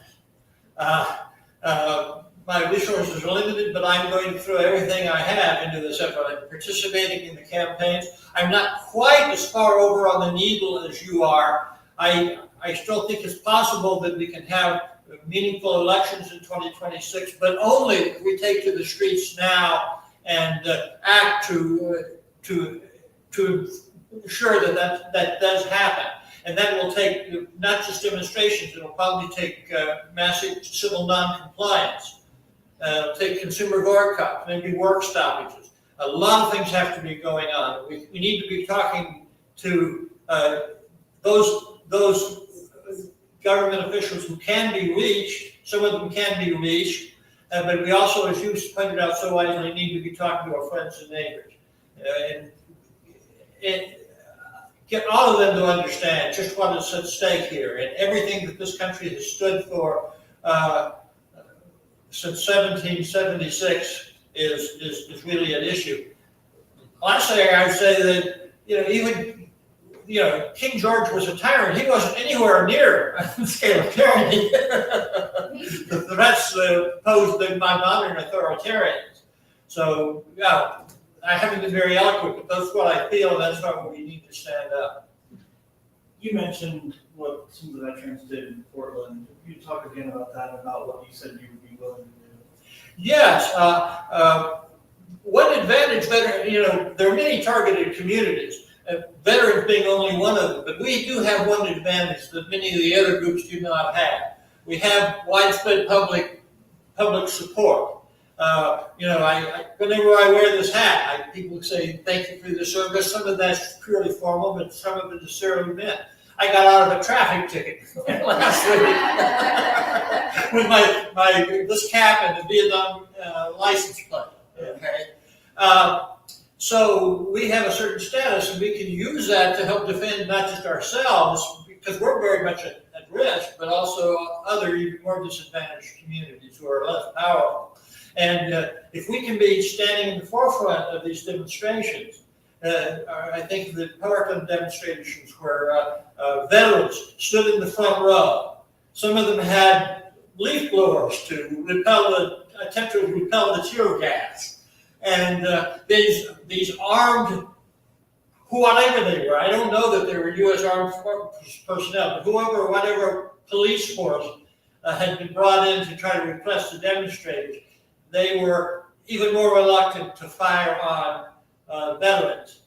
My resources are limited, but I'm going to throw everything I have into this effort. I'm participating in the campaigns. I'm not quite as far over on the needle as you are. I still think it's possible that we can have meaningful elections in 2026, but only if we take to the streets now and act to ensure that does happen. And that will take not just demonstrations, it'll probably take massive civil non-compliance. Take consumer boycott, maybe work stoppages. A lot of things have to be going on. We need to be talking to those those government officials who can be reached. Some of them can be reached, but we also, as you pointed out so wisely, need to be talking to our friends and neighbors. And get all of them to understand just what is at stake here, and everything that this country has stood for since 1776 is really an issue. Lastly, I would say that, even King George was a tyrant. He wasn't anywhere near the scale of tyranny. The threats posed by modern authoritarians. So, yeah, I haven't been very eloquent, but that's what I feel, and that's why we need to stand up. You mentioned what some of the veterans did in Portland. Could you talk again about that, about what you said you would be willing to do? Yes, one advantage, there are many targeted communities, veterans being only one of them, but we do have one advantage that many of the other groups do not have. We have widespread public support. Whenever I wear this hat, people say, thank you for the service. Some of that's purely formal, but some of it is sincerely meant. I got out of a traffic ticket last week with this cap and the Vietnam license plate. Okay. So we have a certain status, and we can use that to help defend not just ourselves, because we're very much at risk, but also other even more disadvantaged communities who are less powerful. And if we can be standing in the forefront of these demonstrations, I think the Portland demonstrations where veterans stood in the front row. Some of them had leaf blowers to attempt to repel the tear gas. And these armed, whatever they were, I don't know that they were U.S. Armed personnel, but whatever police force had been brought in to try to repress the demonstrators, they were even more reluctant to fire on veterans.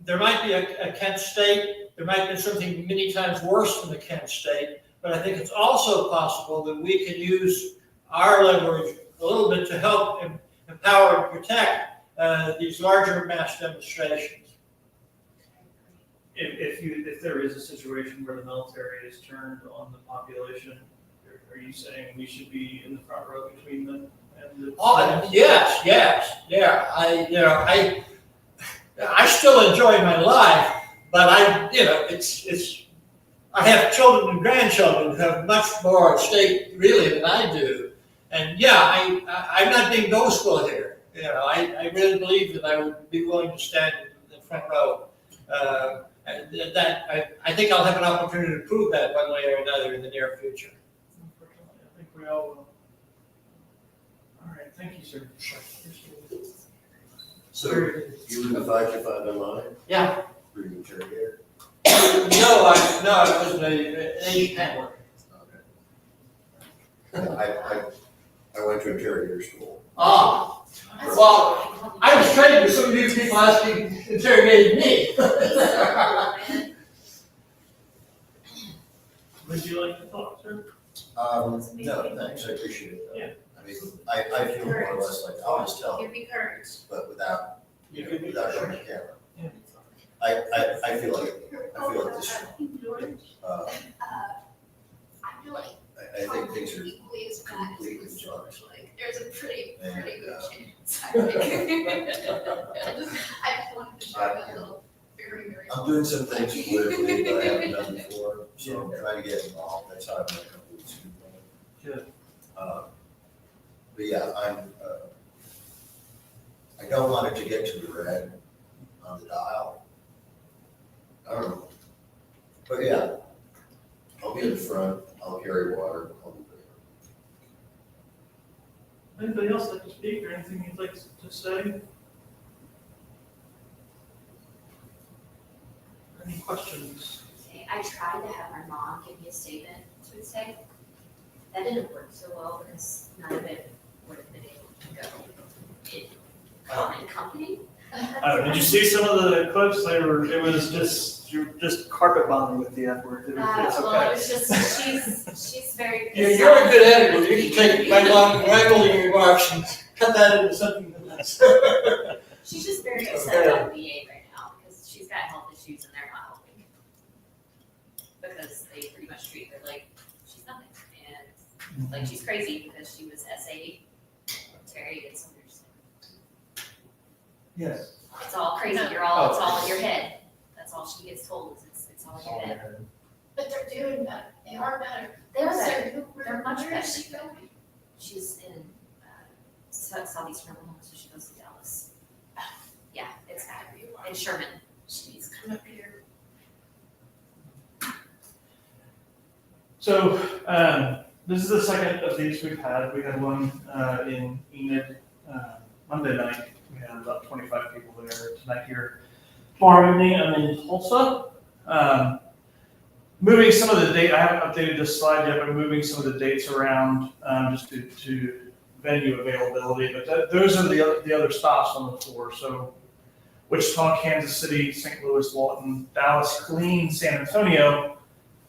There might be a Kent State, there might be something many times worse than the Kent State, but I think it's also possible that we can use our leverage a little bit to help empower and protect these larger mass demonstrations. If there is a situation where the military is turned on the population, are you saying we should be in the front row between them and the? Oh, yes, yeah. I still enjoy my life, but I have children and grandchildren who have much more at stake really than I do. And yeah, I'm not being boastful here. I really believe that I would be willing to stand in the front row. I think I'll have an opportunity to prove that one way or another in the near future. Unfortunately, I think we all will. All right, thank you, sir. So you were the 525 online? Yeah. Were you an interrogator? No, I was an agent handler. Okay. I went to interrogator school. Ah, well, I was trained with some of these people asking, interrogating me. Would you like to talk, sir? No, thanks, I appreciate it. Yeah. I mean, I feel more or less like I'll just tell, Give me courage. but without showing the camera. Yeah. I feel like this, George, uh, I feel like I think things are equally as bad as completely this, George. like, there's a pretty And, good chance. I think. I just wanted to share that little very. I'm doing some things politically that I haven't done before, so I'm trying to get involved. That's how I've met a couple of people. Good. But yeah, I don't want it to get to the red on the dial. I don't know. But yeah, I'll be in the front, I'll carry water, I'll be there. Anybody else like to speak or anything you'd like to say? Any questions? I tried to have my mom give me a statement to say. That didn't work so well because none of it would have been able to go in common company. Did you see some of the clips? It was just, you're just carpet bombing with the F word. It's Well, okay. it was just, she's very. You're a good editor. You can take my long rambling remarks and cut that into something that's. She's just very upset about VA right now. got health issues and they're not helping. Because they pretty much treat her like she's nothing, and like she's crazy because she was SA. Terry gets understand. Yes. It's all crazy, it's all in your head. That's all she gets told, is it's all in your head. But they're doing better, they are better. They're So better. where- They're much where is better. she going? She's in southeastern Oklahoma, so she goes to Dallas. Yeah, it's in Sherman. She's come up here. So, this is the second of these we've had. We had one in Enid Monday night. We had about 25 people there. Tonight here, tomorrow evening, I'm in Tulsa. Moving some of the date, I haven't updated this slide yet, but moving some of the dates around just to venue availability. But those are the other stops on the tour. So Wichita, Kansas City, St. Louis, Lawton, Dallas, Killeen, San Antonio,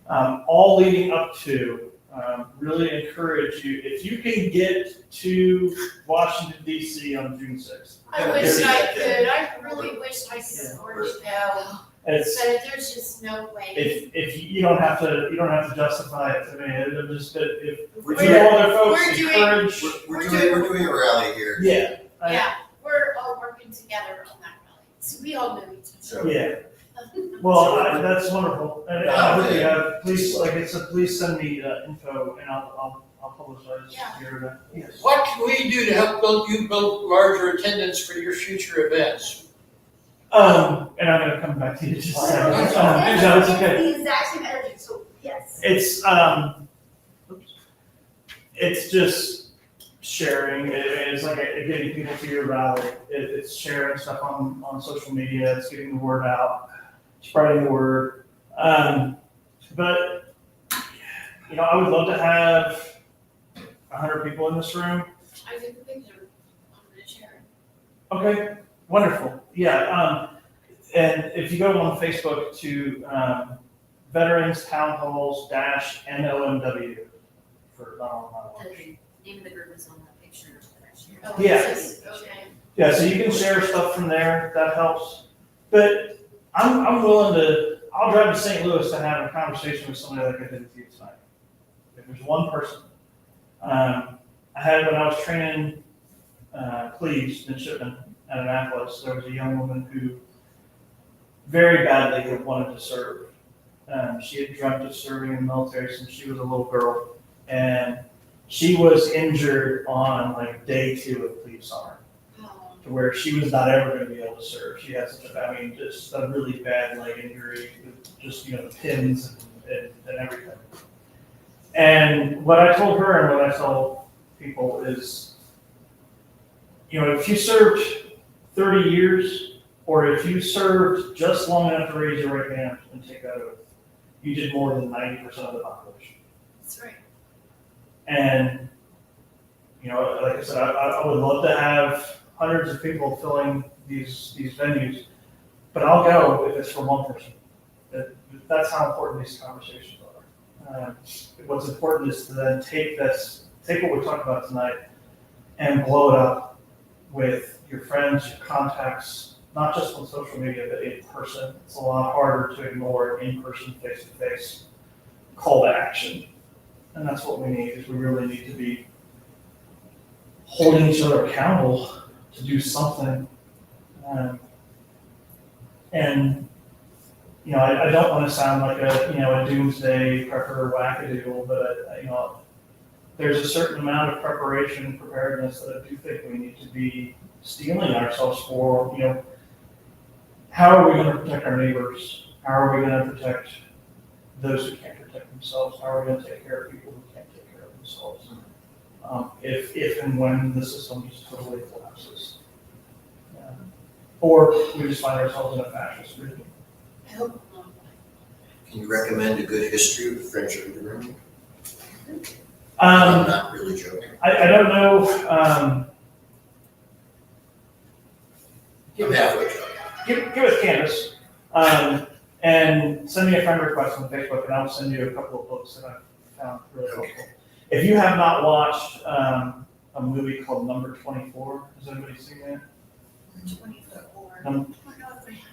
all leading up to. Really encourage you, if you can get to Washington DC on June 6th. I wish I could, I really wish I could afford to go, It's, but there's just no way. if you don't have to justify it to me, I'm just, if We're you know other folks, we're doing- encourage, We're doing a rally here. yeah. Yeah, we're all working together on that rally, so we all know each other. So, Yeah, well, that's wonderful, and I hope you have, please, like I said, please send me info, and I'll publicize Yeah. your event. Yes. What can we do to help build larger attendance for your future events? And I'm gonna come back to you just a second. No, it's okay. The exact same energy, so yes. It's just sharing. It's like getting people to your rally. It's sharing stuff on social media. It's getting the word out, spreading the word. But you know, I would love to have 100 people in this room. I think the picture, I'm gonna share it. Okay, wonderful. Yeah, and if you go on Facebook to Veterans Town Halls -NOMW for The name of the group is on the picture that I shared. Oh, Yeah. this is- Okay. Yeah, so you can share stuff from there. That helps. But I'm willing to. I'll drive to St. Louis to have a conversation with somebody like I did with you tonight. If there's one person, I had when I was training police midshipmen at Annapolis, there was a young woman who very badly had wanted to serve. She had dreamt of serving in the military since she was a little girl, and she was injured on like day 2 of police summer, to where she was not ever going to be able to serve. She had such just a really bad leg injury, with just the pins and everything. And what I told her and what I tell people is, if you served 30 years, or if you served just long enough to raise your right hand and take that oath, you did more than 90% of the population. That's right. And, like I said, I would love to have hundreds of people filling these venues, but I'll go if it's for one person. That's how important these conversations are. What's important is to then take what we talked about tonight and blow it up with your friends, your contacts, not just on social media, but in person. It's a lot harder to ignore an in-person, face-to-face call to action. And that's what we need, is we really need to be holding each other accountable to do something. I don't want to sound like a doomsday prepper wackadoodle, but there's a certain amount of preparation and preparedness that I do think we need to be steeling ourselves for. How are we going to protect our neighbors? How are we going to protect those who can't protect themselves? How are we going to take care of people who can't take care of themselves? If and when the system just totally collapses. Or we just find ourselves in a fascist regime. I hope not. Can you recommend a good history of the French Underground? Um, I'm not really joking. I don't know. I'm halfway joking. Give us Candace, and send me a friend request on Facebook, and I'll send you a couple of books that I found really helpful. If you have not watched a movie called Number 24, has anybody seen that? 24. Um, I don't know if I have.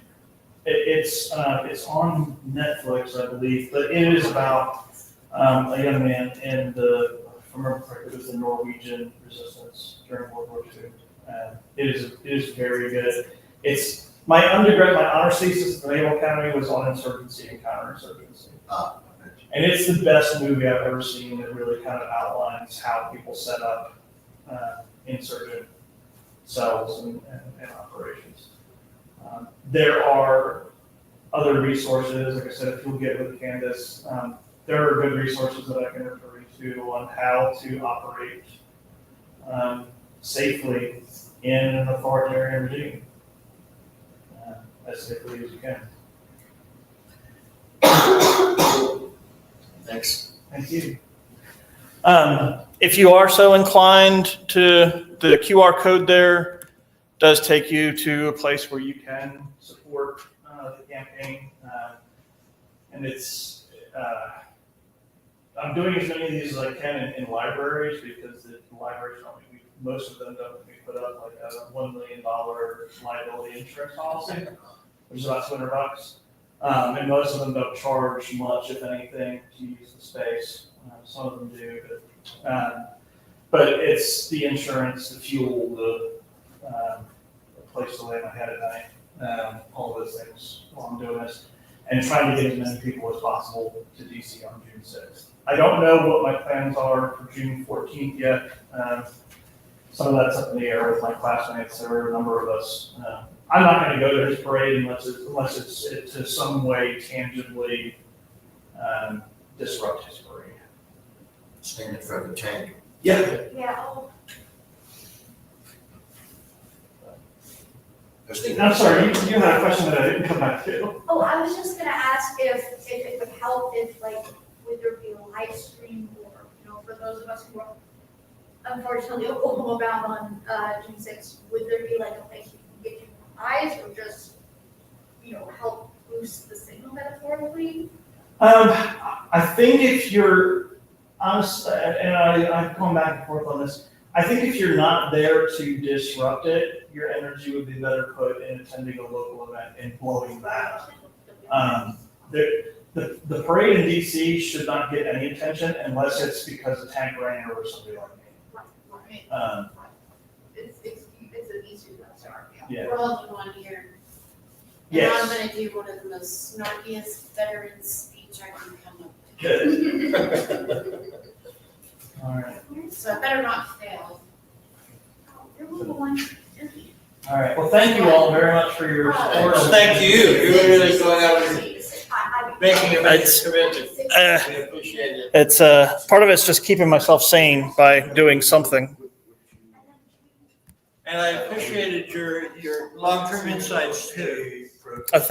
It's on Netflix, I believe, but it is about a young man in the, if I remember correctly, it was the Norwegian resistance during World War II. It is very good. It's my honors thesis at the Naval Academy was on insurgency and counterinsurgency. And it's the best movie I've ever seen that really kind of outlines how people set up insurgent cells and operations. There are other resources, like I said, if you'll get with Candace, there are good resources that I can refer you to on how to operate safely in an authoritarian regime, as safely as you can. Thanks. Thank you. If you are so inclined to, the QR code there does take you to a place where you can support the campaign. And it's, I'm doing as many of these as I can in libraries because the libraries don't, most of them don't let me put up like a $1 million liability insurance policy, which is about $200. And most of them don't charge much, if anything, to use the space. Some of them do, but it's the insurance, the fuel, the place to lay my head at night, all those things while I'm doing this, and trying to get as many people as possible to DC on June 6th. I don't know what my plans are for June 14th yet. Some of that's up in the air with my classmates. There are a number of us. I'm not going to go to his parade unless it's to some way tangibly disrupt his parade. Stand in front of the tank. Yeah. Yeah, I'm sorry, you had a question that I didn't come back to. oh, I was just gonna ask if it would help if like, would there be a live stream or, for those of us who are unfortunately Oklahoma bound on June 6th, would there be like a place you can get your eyes or just, help boost the signal metaphorically? I think if you're honest, and I've gone back and forth on this, I think if you're not there to disrupt it, your energy would be better put in attending a local event and blowing that. The parade in DC should not get any attention unless it's because a tank ran over somebody like me. Right. It's an issue that's our, Yeah. We're all doing one here. And Yes. I'm gonna do one of the most snarkiest veteran speech I can come up Good. All right. with. So I better not fail. You're little one. All right. Well, thank you all very much for your support. Thank you. You're really going out and making a major It's- commitment. Uh, We appreciate it. It's part of it's just keeping myself sane by doing something. And I appreciated your long-term insights too. I think